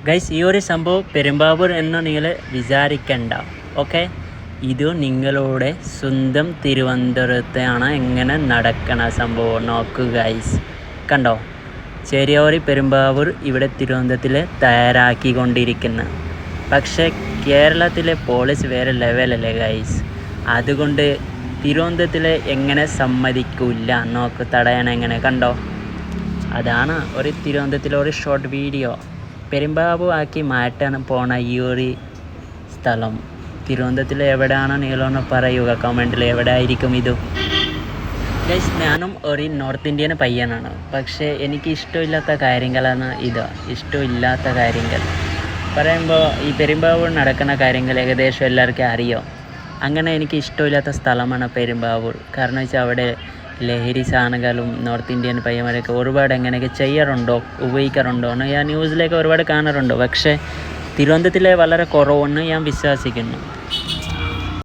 Guys, ഈ ഒരു സംഭവം പെരുമ്പാവൂർ എന്ന് നിങ്ങൾ വിചാരിക്കണ്ട. ഓക്കെ, ഇത് നിങ്ങളുടെ സ്വന്തം തിരുവനന്തപുരത്താണ് എങ്ങനെ നടക്കണ സംഭവം. നോക്കൂ ഗൈസ്, കണ്ടോ? ചെറിയോറി പെരുമ്പാവൂർ ഇവിടെ തിരുവനന്തപുരത്തിൽ തയ്യാറാക്കിക്കൊണ്ടിരിക്കുന്നു. പക്ഷേ കേരളത്തിലെ പോലീസ് വേറെ ലെവലല്ലേ ഗൈസ്. അതുകൊണ്ട് തിരുവനന്തപുരത്തിൽ എങ്ങനെ സമ്മതിക്കില്ല, നോക്ക് തടയാൻ എങ്ങനെ, കണ്ടോ? അതാണ് ഒരു തിരുവനന്തപുരത്തിലെ ഒരു ഷോർട്ട് വീഡിയോ. പെരുമ്പാവൂർ ആക്കി മാറ്റാൻ പോണ ഈ ഒരു സ്ഥലം തിരുവനന്തപുരത്തിൽ എവിടെയാണ് നിങ്ങളൊന്ന് പറയുക കമൻറ്റിൽ. എവിടെ ആയിരിക്കും ഇത് ഗൈസ്? ഞാനും ഒരു നോർത്ത് ഇന്ത്യൻ പയ്യനാണ്. പക്ഷേ എനിക്ക് ഇഷ്ടമില്ലാത്ത കാര്യങ്ങളാണ് ഇത്. ഇഷ്ടമില്ലാത്ത കാര്യങ്ങൾ പറയുമ്പോൾ ഈ പെരുമ്പാവൂർ നടക്കുന്ന കാര്യങ്ങൾ ഏകദേശം എല്ലാവർക്കും അറിയാം. അങ്ങനെ എനിക്ക് ഇഷ്ടമില്ലാത്ത സ്ഥലമാണ് പെരുമ്പാവൂർ. കാരണം വെച്ചാൽ അവിടെ ലഹരി സാധനങ്ങളും നോർത്ത് ഇന്ത്യൻ പയ്യന്മാരൊക്കെ ഒരുപാട് എങ്ങനെയൊക്കെ ചെയ്യാറുണ്ടോ, ഉപയോഗിക്കാറുണ്ടോ എന്ന് ഞാൻ ന്യൂസിലേക്ക് ഒരുപാട് കാണാറുണ്ട്. പക്ഷേ തിരുവനന്തപുരത്തിലെ വളരെ കുറവെന്ന് ഞാൻ വിശ്വസിക്കുന്നു.